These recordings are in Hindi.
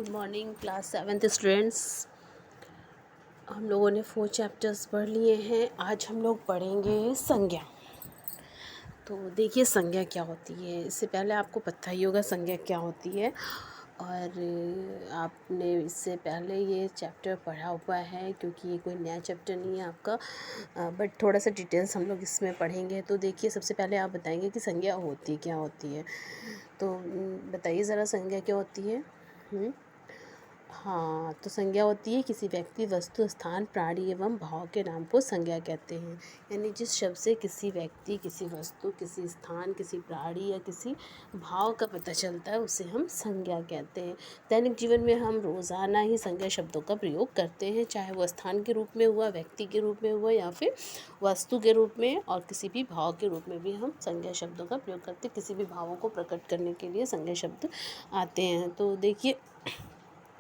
Good morning class 7th students. हम लोगों ने 4 चैप्टर्स पढ़ लिए हैं। आज हम लोग पढ़ेंगे संज्ञा। तो देखिए संज्ञा क्या होती है। इससे पहले आपको पता ही होगा संज्ञा क्या होती है, और आपने इससे पहले ये चैप्टर पढ़ा हुआ है क्योंकि ये कोई नया चैप्टर नहीं है आपका, बट थोड़ा सा डिटेल्स हम लोग इसमें पढ़ेंगे। तो देखिए सबसे पहले आप बताएंगे कि संज्ञा होती क्या होती है। तो बताइए ज़रा संज्ञा क्या होती है। हाँ, तो संज्ञा होती है किसी व्यक्ति, वस्तु, स्थान, प्राणी एवं भाव के नाम को संज्ञा कहते हैं। यानी जिस शब्द से किसी व्यक्ति, किसी वस्तु, किसी स्थान, किसी प्राणी या किसी भाव का पता चलता है उसे हम संज्ञा कहते हैं। दैनिक जीवन में हम रोज़ाना ही संज्ञा शब्दों का प्रयोग करते हैं, चाहे वो स्थान के रूप में हुआ, व्यक्ति के रूप में हुआ या फिर वस्तु के रूप में, और किसी भी भाव के रूप में भी हम संज्ञा शब्दों का प्रयोग करते हैं। किसी भी भावों को प्रकट करने के लिए संज्ञा शब्द आते हैं। तो देखिए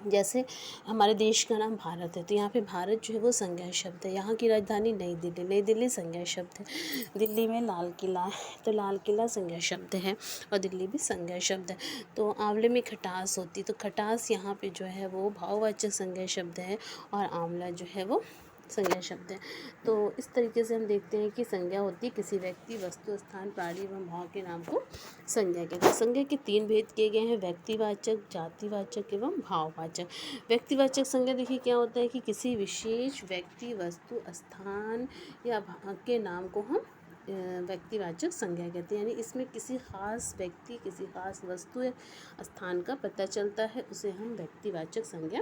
जैसे हमारे देश का नाम भारत है, तो यहाँ पे भारत जो है वो संज्ञा शब्द है। यहाँ की राजधानी नई दिल्ली, नई दिल्ली संज्ञा शब्द है। दिल्ली में लाल किला है, तो लाल किला संज्ञा शब्द है, और दिल्ली भी संज्ञा शब्द है। तो आंवले में खटास होती, तो खटास यहाँ पे जो है वो भाववाचक संज्ञा शब्द है, और आंवला जो है वो संज्ञा शब्द है। तो इस तरीके से हम देखते हैं कि संज्ञा होती है किसी व्यक्ति, वस्तु, स्थान, प्राणी एवं भाव के नाम को संज्ञा कहते हैं। संज्ञा के 3 भेद किए गए हैं: व्यक्तिवाचक, जातिवाचक एवं भाववाचक। व्यक्तिवाचक संज्ञा देखिए क्या होता है कि किसी विशेष व्यक्ति, वस्तु, स्थान या भाव के नाम को हम व्यक्तिवाचक संज्ञा कहते हैं। यानी इसमें किसी खास व्यक्ति, किसी खास वस्तु या स्थान का पता चलता है, उसे हम व्यक्तिवाचक संज्ञा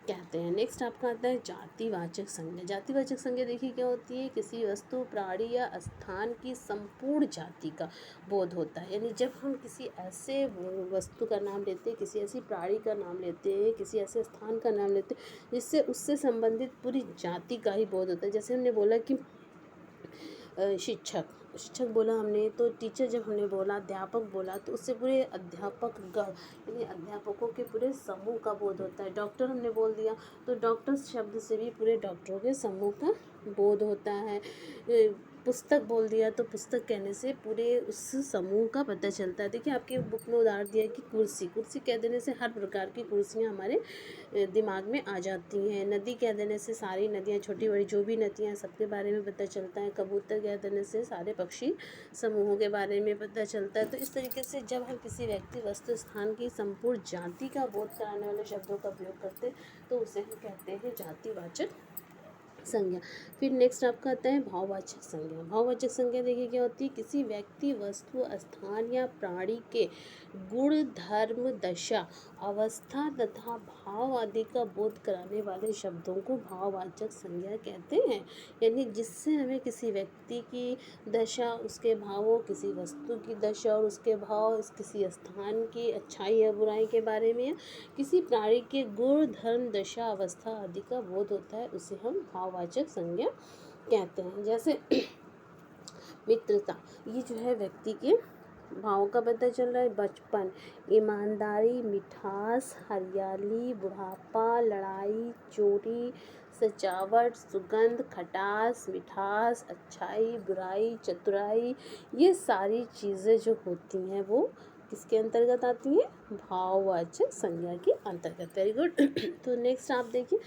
कहते हैं। नेक्स्ट आपका आता है जातिवाचक संज्ञा। जातिवाचक संज्ञा देखिए क्या होती है, किसी वस्तु, प्राणी या स्थान की संपूर्ण जाति का बोध होता है। यानी जब हम किसी ऐसे वस्तु का नाम लेते हैं, किसी ऐसी प्राणी का नाम लेते हैं, किसी ऐसे स्थान का नाम लेते हैं जिससे उससे संबंधित पूरी जाति का ही बोध होता है। जैसे हमने बोला कि शिक्षक शिक्षक बोला हमने, तो टीचर जब हमने बोला, अध्यापक बोला, तो उससे पूरे अध्यापक गण यानी अध्यापकों के पूरे समूह का बोध होता है। डॉक्टर हमने बोल दिया, तो डॉक्टर शब्द से भी पूरे डॉक्टरों के समूह का बोध होता है। पुस्तक बोल दिया, तो पुस्तक कहने से पूरे उस समूह का पता चलता है। देखिए आपके बुक में उदाहरण दिया कि कुर्सी, कुर्सी कह देने से हर प्रकार की कुर्सियाँ हमारे दिमाग में आ जाती हैं। नदी कह देने से सारी नदियाँ, छोटी बड़ी जो भी नदियाँ हैं सबके बारे में पता चलता है। कबूतर कह देने से सारे पक्षी समूहों के बारे में पता चलता है। तो इस तरीके से जब हम किसी व्यक्ति, वस्तु, स्थान की संपूर्ण जाति का बोध कराने वाले शब्दों का प्रयोग करते हैं तो उसे हम कहते हैं जातिवाचक संज्ञा। फिर नेक्स्ट आपका आता है भाववाचक संज्ञा। भाववाचक संज्ञा देखिए क्या होती है, किसी व्यक्ति, वस्तु, स्थान या प्राणी के गुण, धर्म, दशा, अवस्था तथा भाव आदि का बोध कराने वाले शब्दों को भाववाचक संज्ञा कहते हैं। यानी जिससे हमें किसी व्यक्ति की दशा, उसके भावों, किसी वस्तु की दशा और उसके भाव, किसी स्थान की अच्छाई या बुराई के बारे में, या किसी प्राणी के गुण, धर्म, दशा, अवस्था आदि का बोध होता है, उसे हम भाववाचक संज्ञा कहते हैं। जैसे मित्रता, ये जो है व्यक्ति के भावों का पता चल रहा है। बचपन, ईमानदारी, मिठास, हरियाली, बुढ़ापा, लड़ाई, चोरी, सजावट, सुगंध, खटास, मिठास, अच्छाई, बुराई, चतुराई, ये सारी चीज़ें जो होती हैं वो किसके अंतर्गत आती हैं, भाववाचक संज्ञा के अंतर्गत। Very good. तो नेक्स्ट आप देखिए,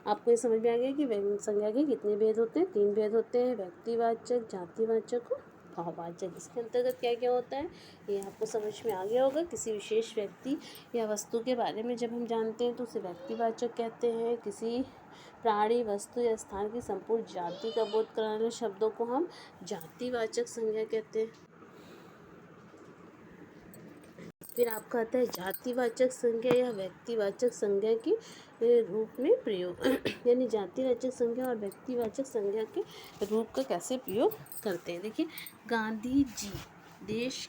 आपको ये समझ में आ गया कि संज्ञा के कितने भेद होते हैं। 3 भेद होते हैं: व्यक्तिवाचक, जातिवाचक और भाववाचक। इसके अंतर्गत क्या क्या होता है ये आपको समझ में आ गया होगा। किसी विशेष व्यक्ति या वस्तु के बारे में जब हम जानते हैं तो उसे व्यक्तिवाचक कहते हैं। किसी प्राणी, वस्तु या स्थान की संपूर्ण जाति का बोध कराने शब्दों को हम जातिवाचक संज्ञा कहते हैं। फिर आपका आता है जातिवाचक संज्ञा या व्यक्तिवाचक संज्ञा के रूप में प्रयोग। यानी जातिवाचक संज्ञा और व्यक्तिवाचक संज्ञा के रूप का कैसे प्रयोग करते हैं। देखिए गांधी जी, देश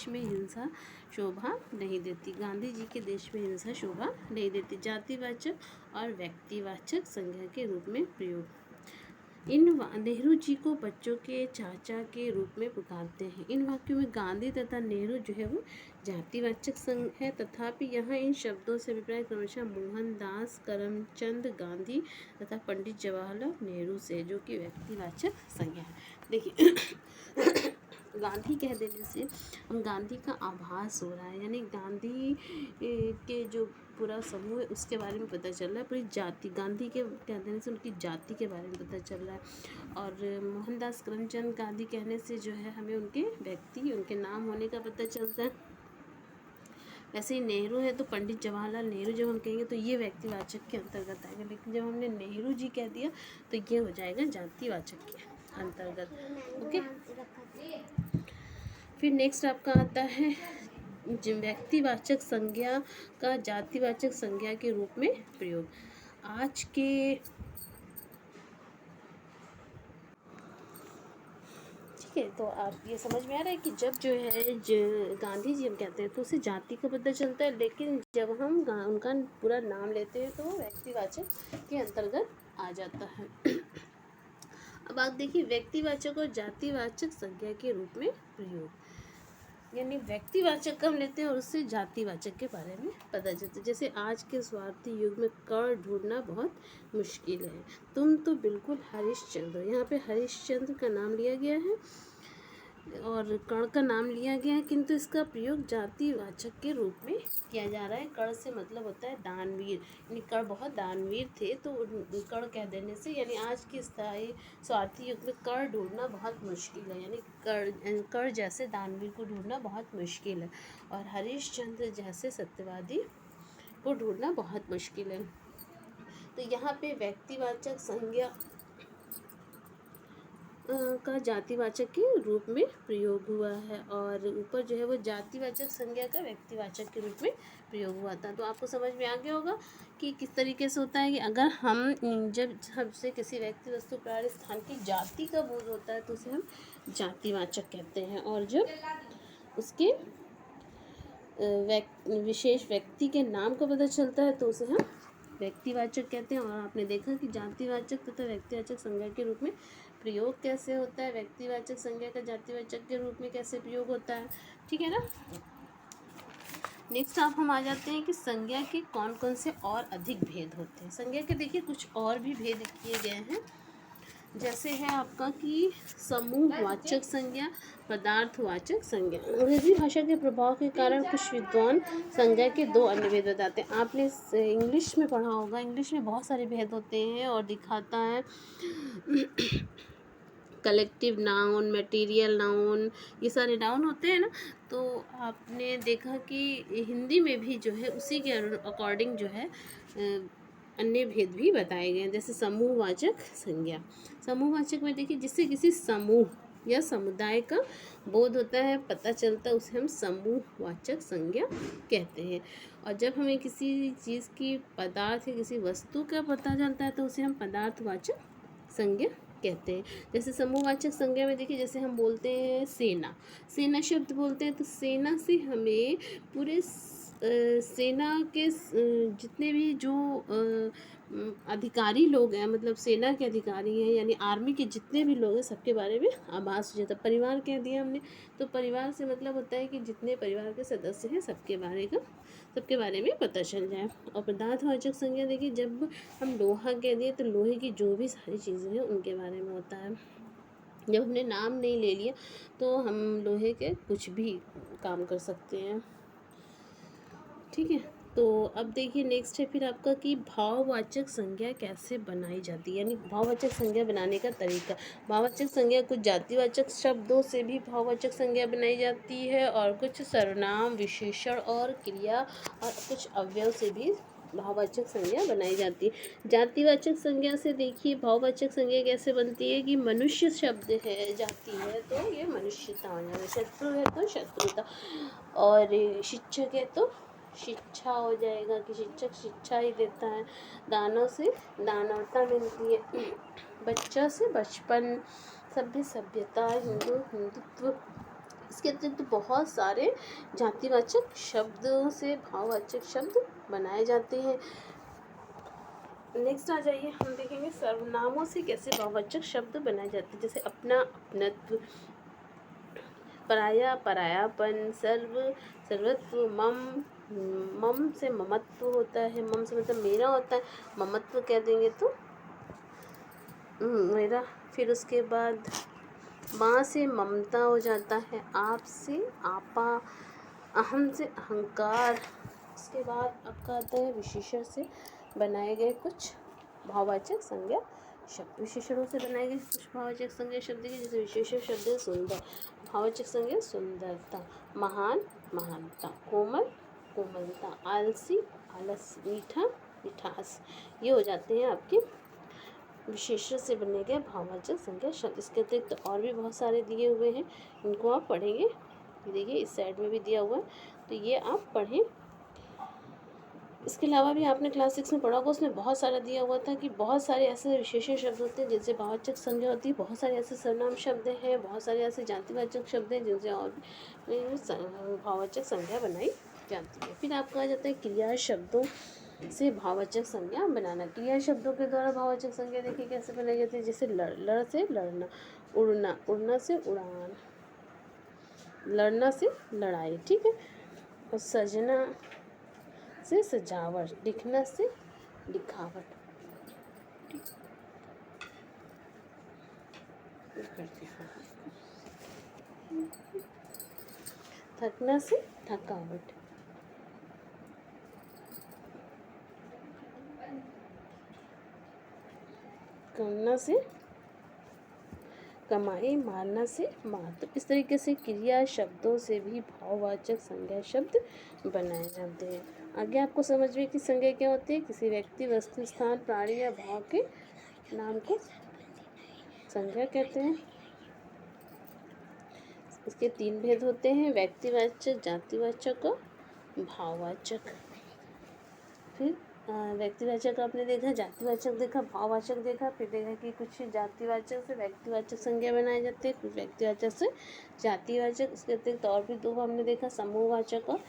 में हिंसा शोभा नहीं देती। गांधी जी के देश में हिंसा शोभा नहीं देती। जातिवाचक और व्यक्तिवाचक संज्ञा के रूप में प्रयोग। नेहरू जी को बच्चों के चाचा के रूप में पुकारते हैं। इन वाक्यों में गांधी तथा नेहरू जो है वो जातिवाचक संज्ञा है, तथापि यहाँ इन शब्दों से अभिप्राय क्रमशः मोहनदास करमचंद गांधी तथा पंडित जवाहरलाल नेहरू से, जो कि व्यक्तिवाचक संज्ञा है। देखिए गांधी कह देने से हम गांधी का आभास हो रहा है, यानी गांधी के जो पूरा समूह है उसके बारे में पता चल रहा है, पूरी जाति गांधी के कह देने से उनकी जाति के बारे में पता चल रहा है। और मोहनदास करमचंद गांधी कहने से जो है हमें उनके व्यक्ति, उनके नाम होने का पता चलता है। वैसे ही नेहरू है तो पंडित जवाहरलाल नेहरू जब हम कहेंगे तो ये व्यक्तिवाचक के अंतर्गत आएगा, लेकिन जब हमने नेहरू जी कह दिया तो ये हो जाएगा जातिवाचक के अंतर्गत। ओके, फिर नेक्स्ट आपका आता है व्यक्तिवाचक संज्ञा का जातिवाचक संज्ञा के रूप में प्रयोग। आज के ठीक है, तो आप ये समझ में आ रहा है कि जब जो है गांधी जी हम कहते हैं तो उसे जाति का पता चलता है, लेकिन जब हम उनका पूरा नाम लेते हैं तो वो व्यक्तिवाचक के अंतर्गत आ जाता है। अब आप देखिए व्यक्तिवाचक और जातिवाचक संज्ञा के रूप में प्रयोग, यानी व्यक्तिवाचक का हम लेते हैं और उससे जातिवाचक के बारे में पता चलता है। जैसे आज के स्वार्थी युग में कर्ण ढूंढना बहुत मुश्किल है, तुम तो बिल्कुल हरिश्चंद्र हो। यहाँ पे हरिश्चंद्र का नाम लिया गया है और कर्ण का नाम लिया गया है, किंतु इसका प्रयोग जातिवाचक के रूप में किया जा रहा है। कर्ण से मतलब होता है दानवीर, यानी कर्ण बहुत दानवीर थे तो कर्ण कह देने से, यानी आज के स्थायी स्वार्थी युग में कर्ण ढूंढना बहुत मुश्किल है, यानी कर्ण जैसे दानवीर को ढूंढना बहुत मुश्किल है और हरिश्चंद्र जैसे सत्यवादी को ढूंढना बहुत मुश्किल है। तो यहाँ पे व्यक्तिवाचक संज्ञा का जातिवाचक के रूप में प्रयोग हुआ है और ऊपर जो है वो जातिवाचक संज्ञा का व्यक्तिवाचक के रूप में प्रयोग हुआ था। तो आपको समझ में आ गया होगा कि किस तरीके से होता है कि अगर हम जब हमसे किसी व्यक्ति वस्तु प्राणी स्थान की जाति का बोध होता है तो उसे हम जातिवाचक कहते हैं, और जब उसके विशेष व्यक्ति के नाम का पता चलता है तो उसे हम व्यक्तिवाचक कहते हैं। और आपने देखा कि जातिवाचक तथा व्यक्तिवाचक संज्ञा के रूप में प्रयोग कैसे होता है, व्यक्तिवाचक संज्ञा का जातिवाचक के रूप में कैसे प्रयोग होता है, ठीक है ना। नेक्स्ट आप हम आ जाते हैं कि संज्ञा के कौन कौन से और अधिक भेद होते हैं। संज्ञा के देखिए कुछ और भी भेद किए गए हैं, जैसे है आपका कि समूहवाचक संज्ञा, पदार्थवाचक संज्ञा। अंग्रेजी भाषा के प्रभाव के कारण कुछ विद्वान संज्ञा के दो अन्य भेद बताते हैं। आपने इंग्लिश में पढ़ा होगा, इंग्लिश में बहुत सारे भेद होते हैं और दिखाता है कलेक्टिव नाउन, मटेरियल नाउन, ये सारे नाउन होते हैं ना। तो आपने देखा कि हिंदी में भी जो है उसी के अकॉर्डिंग जो है अन्य भेद भी बताए गए हैं। जैसे समूहवाचक संज्ञा, समूहवाचक में देखिए जिससे किसी समूह या समुदाय का बोध होता है, पता चलता है, उसे हम समूहवाचक संज्ञा कहते हैं। और जब हमें किसी चीज़ की पदार्थ या किसी वस्तु का पता चलता है तो उसे हम पदार्थवाचक संज्ञा कहते हैं। जैसे समूहवाचक संज्ञा में देखिए जैसे हम बोलते हैं सेना, सेना शब्द बोलते हैं तो सेना से हमें पूरे सेना के जितने भी जो अधिकारी लोग हैं, मतलब सेना के अधिकारी हैं, यानी आर्मी के जितने भी लोग हैं सबके बारे में आभास हो जाता है। परिवार कह दिया हमने तो परिवार से मतलब होता है कि जितने परिवार के सदस्य हैं सबके बारे में पता चल जाए। और पदार्थवाचक संज्ञा देखिए जब हम लोहा कह दिए तो लोहे की जो भी सारी चीज़ें हैं उनके बारे में होता है। जब हमने नाम नहीं ले लिया तो हम लोहे के कुछ भी काम कर सकते हैं, ठीक है। तो अब देखिए नेक्स्ट है फिर आपका कि भाववाचक संज्ञा कैसे बनाई जाती है, यानी भाववाचक संज्ञा बनाने का तरीका। भाववाचक संज्ञा कुछ जातिवाचक शब्दों से भी भाववाचक संज्ञा बनाई जाती है और कुछ सर्वनाम, विशेषण और क्रिया और कुछ अवयव से भी भाववाचक संज्ञा बनाई जाती है। जातिवाचक संज्ञा से देखिए भाववाचक संज्ञा कैसे बनती है कि मनुष्य शब्द है, जाति है तो ये मनुष्यता हो जाएगा, शत्रु है तो शत्रुता, और शिक्षक है तो शिक्षा हो जाएगा कि शिक्षक शिक्षा ही देता है, दानव से दानवता मिलती है, बच्चा से बचपन, सभ्य सभ्यता, हिंदू हिंदुत्व। इसके अतिरिक्त तो बहुत सारे जातिवाचक शब्दों से भाववाचक शब्द बनाए जाते हैं। नेक्स्ट आ जाइए हम देखेंगे सर्वनामों से कैसे भाववाचक शब्द बनाए जाते हैं। जैसे अपना, अपनत्व, पराया, परायापन, सर्व, सर्वत्व, मम से ममत्व होता है, मम से मतलब मेरा होता है, ममत्व कह देंगे तो मेरा। फिर उसके बाद माँ से ममता हो जाता है, आप से आपा, अहम से अहंकार। उसके बाद आपका आता है विशेषण से बनाए गए कुछ भाववाचक संज्ञा शब्द। विशेषणों से बनाए गए कुछ भाववाचक संज्ञा शब्द के जैसे विशेषण शब्द है सुंदर, भाववाचक संज्ञा सुंदरता, महान महानता, कोमल कोमलता, आलसी आलस, मीठा मिठास। ये हो जाते हैं आपके विशेषण से बने गए भाववाचक संज्ञा शब्द। इसके अतिरिक्त और भी बहुत सारे दिए हुए हैं, इनको आप पढ़ेंगे। देखिए इस साइड में भी दिया हुआ है, तो ये आप पढ़ें। इसके अलावा भी आपने क्लास 6 में पढ़ा होगा, उसमें बहुत सारा दिया हुआ था कि बहुत सारे ऐसे विशेषण शब्द होते हैं जिनसे भाववाचक संज्ञा होती है, बहुत सारे ऐसे सर्वनाम शब्द हैं, बहुत सारे ऐसे जातिवाचक शब्द हैं जिनसे और भाववाचक संज्ञा बनाई जाती है। फिर आपका आ जाता है क्रिया शब्दों से भाववाचक संज्ञा बनाना। क्रिया शब्दों के द्वारा भाववाचक संज्ञा देखिए कैसे बनाई जाती है। जैसे लड़ से लड़ना, उड़ना, उड़ना से उड़ान, लड़ना से लड़ाई, ठीक है। और सजना से सजावट, दिखना से दिखावट, थकना से थकावट, करना से कमाई, मारना से मार। तो इस तरीके से क्रिया शब्दों से भी भाववाचक संज्ञा शब्द बनाए जाते हैं। आगे आपको समझ में कि संज्ञा क्या होती है। किसी व्यक्ति, वस्तु, स्थान, प्राणी या भाव के नाम को संज्ञा कहते हैं। इसके 3 भेद होते हैं, व्यक्तिवाचक, जातिवाचक और भाववाचक। फिर व्यक्तिवाचक आपने देखा, जातिवाचक देखा, भाववाचक देखा। फिर देखा कि कुछ जातिवाचक से व्यक्तिवाचक संज्ञा बनाए जाते हैं, कुछ व्यक्तिवाचक से जातिवाचक। इसके अतिरिक्त और भी 2 हमने देखा, समूहवाचक और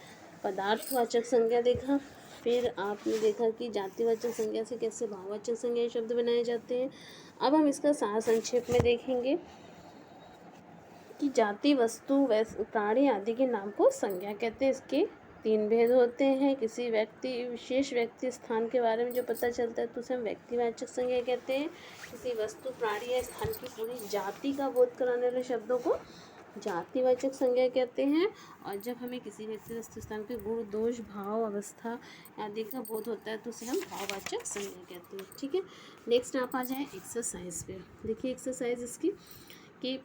पदार्थवाचक संज्ञा देखा। फिर आपने देखा कि जातिवाचक संज्ञा से कैसे भाववाचक संज्ञा शब्द बनाए जाते हैं। अब हम इसका सार संक्षेप में देखेंगे कि जाति, वस्तु, प्राणी आदि के नाम को संज्ञा कहते हैं। इसके 3 भेद होते हैं। किसी व्यक्ति, विशेष व्यक्ति, स्थान के बारे में जो पता चलता है तो उसे हम व्यक्तिवाचक संज्ञा कहते हैं। किसी वस्तु, प्राणी या स्थान की पूरी जाति का बोध कराने वाले शब्दों को जातिवाचक संज्ञा कहते हैं। और जब हमें किसी व्यक्ति, वस्तु, स्थान के गुण, दोष, भाव, अवस्था आदि का बोध होता है तो उसे हम भाववाचक संज्ञा कहते हैं, ठीक है। नेक्स्ट आप आ जाए एक्सरसाइज पे। देखिए एक्सरसाइज इसकी कि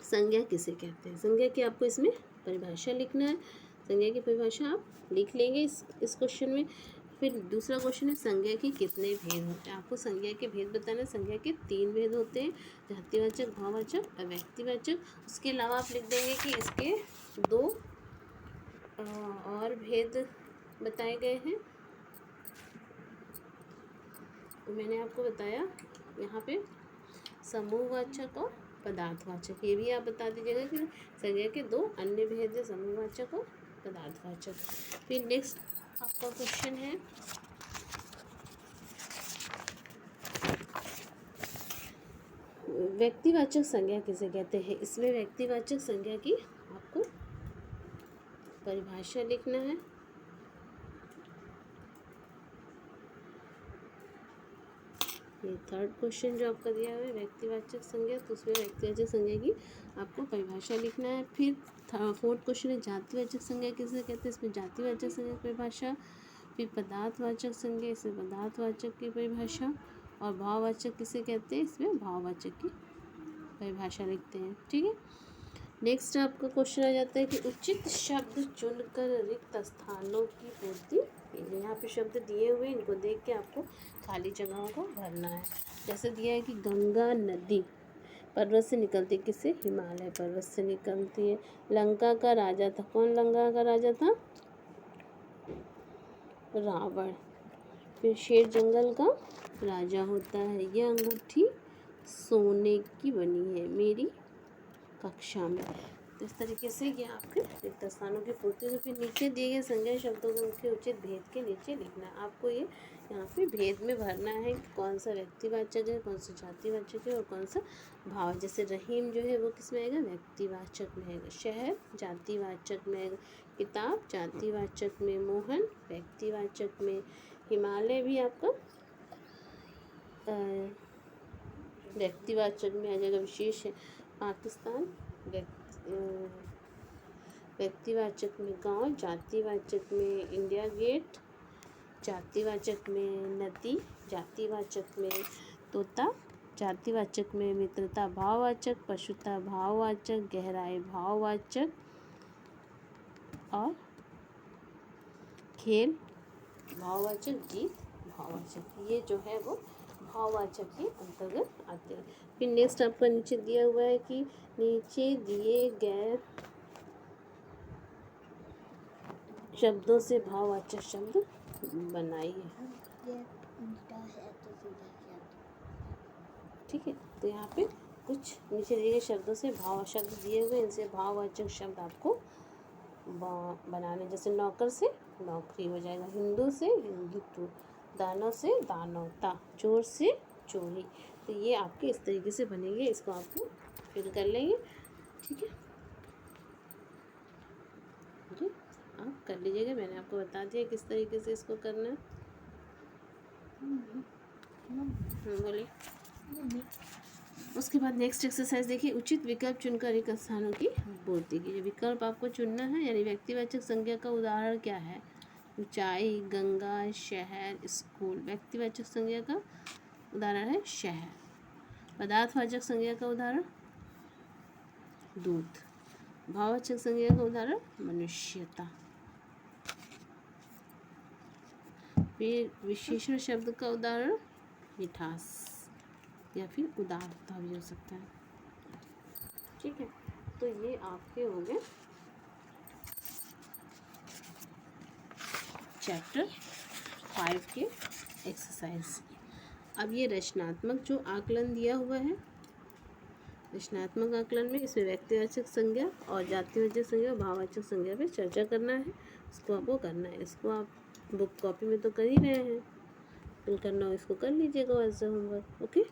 संज्ञा किसे कहते हैं। संज्ञा की आपको इसमें परिभाषा लिखना है। संज्ञा की परिभाषा आप लिख लेंगे इस क्वेश्चन में। फिर दूसरा क्वेश्चन है संज्ञा के कितने भेद होते हैं। आपको संज्ञा के भेद बताना है। संज्ञा के 3 भेद होते हैं, जातिवाचक, भाववाचक और व्यक्तिवाचक। उसके अलावा आप लिख देंगे कि इसके 2 और भेद बताए गए हैं। मैंने आपको बताया यहाँ पे समूहवाचक और पदार्थवाचक। ये भी आप बता दीजिएगा कि संज्ञा के 2 अन्य भेद है, समूहवाचक और पदार्थवाचक। फिर नेक्स्ट आपका क्वेश्चन है व्यक्तिवाचक संज्ञा किसे कहते हैं। इसमें व्यक्तिवाचक संज्ञा की आपको परिभाषा लिखना है। ये 3rd क्वेश्चन जो आपका दिया हुआ है व्यक्तिवाचक संज्ञा, तो उसमें व्यक्तिवाचक संज्ञा की आपको परिभाषा लिखना है। फिर 4th क्वेश्चन है जातिवाचक संज्ञा किसे कहते हैं। इसमें जातिवाचक संज्ञा की परिभाषा। फिर पदार्थवाचक संज्ञा, इसमें पदार्थवाचक की परिभाषा। और भाववाचक किसे कहते हैं, इसमें भाववाचक की परिभाषा लिखते हैं, ठीक है। नेक्स्ट आपका क्वेश्चन आ जाता है कि उचित शब्द चुनकर रिक्त स्थानों की पूर्ति। यहाँ पे शब्द दिए हुए, इनको देख के आपको खाली जगहों को भरना है। जैसे दिया है कि गंगा नदी पर्वत से निकलती, किससे, हिमालय पर्वत से निकलती है। लंका का राजा था, कौन लंका का राजा था, रावण। फिर शेर जंगल का राजा होता है। यह अंगूठी सोने की बनी है मेरी कक्षा में। तो इस तरीके से ये आपके रिक्त स्थानों की पूर्ति। तो फिर नीचे दिए गए संज्ञा शब्दों को उनके उचित भेद के नीचे लिखना है। आपको ये यहाँ पे भेद में भरना है कि कौन सा व्यक्तिवाचक है, कौन सा जातिवाचक है और कौन सा भाव। जैसे रहीम जो है वो किस में आएगा, व्यक्तिवाचक में आएगा। शहर जातिवाचक में आएगा। किताब जातिवाचक में। मोहन व्यक्तिवाचक में। हिमालय भी आपका व्यक्तिवाचक में आ जाएगा। विशेष है पाकिस्तान, व्यक्तिवाचक में गांव, जातिवाचक में इंडिया गेट, जातिवाचक में नदी, जातिवाचक में तोता, जातिवाचक में मित्रता भाववाचक, पशुता भाववाचक, गहराई भाववाचक और खेल भाववाचक, जीत भाववाचक। ये जो है वो भाववाचक के अंतर्गत आते हैं। फिर नेक्स्ट आपका नीचे दिया हुआ है कि नीचे दिए गए शब्दों से भाववाचक शब्द बनाइए। ठीक है, तो यहाँ पे कुछ नीचे दिए गए शब्दों से भाव शब्द दिए हुए, इनसे भाववाचक शब्द आपको बनाने। जैसे नौकर से नौकरी हो जाएगा, हिंदू से हिंदुत्व, दानव से दानवता, चोर से चोरी। तो ये आपके इस तरीके से बनेंगे, इसको आपको फिल कर लेंगे। ठीक है, जी आप कर लीजिएगा, मैंने आपको बता दिया किस तरीके से इसको करना है। बोलिए। उसके बाद नेक्स्ट एक्सरसाइज देखिए, उचित विकल्प चुनकर एक स्थानों की पूर्ति कीजिए। विकल्प आपको चुनना है, यानी व्यक्तिवाचक संज्ञा का उदाहरण क्या है? ऊंचाई, गंगा, शहर, स्कूल। व्यक्तिवाचक संज्ञा का उदाहरण है शहर। पदार्थवाचक संज्ञा का उदाहरण दूध। भाववाचक संज्ञा का उदाहरण मनुष्यता। फिर विशेषण शब्द का उदाहरण मिठास या फिर उदारता भी हो सकता है। ठीक है, तो ये आपके हो गए चैप्टर 5 के एक्सरसाइज। अब ये रचनात्मक जो आकलन दिया हुआ है, रचनात्मक आकलन में इसमें व्यक्तिवाचक संज्ञा और जातिवाचक संज्ञा, भाववाचक संज्ञा पे चर्चा करना है। इसको आपको करना है, इसको आप बुक कॉपी में तो कर ही रहे हैं, फिल करना हो इसको कर लीजिएगा एज होमवर्क। ओके,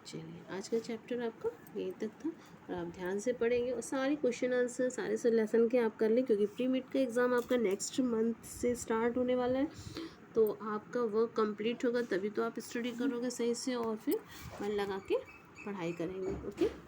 चलिए आज का चैप्टर आपका यहीं तक था और आप ध्यान से पढ़ेंगे और सारे क्वेश्चन आंसर सारे से लेसन के आप कर लें, क्योंकि प्री मिड का एग्ज़ाम आपका नेक्स्ट मंथ से स्टार्ट होने वाला है। तो आपका वर्क कंप्लीट होगा तभी तो आप स्टडी करोगे सही से और फिर मन लगा के पढ़ाई करेंगे। ओके।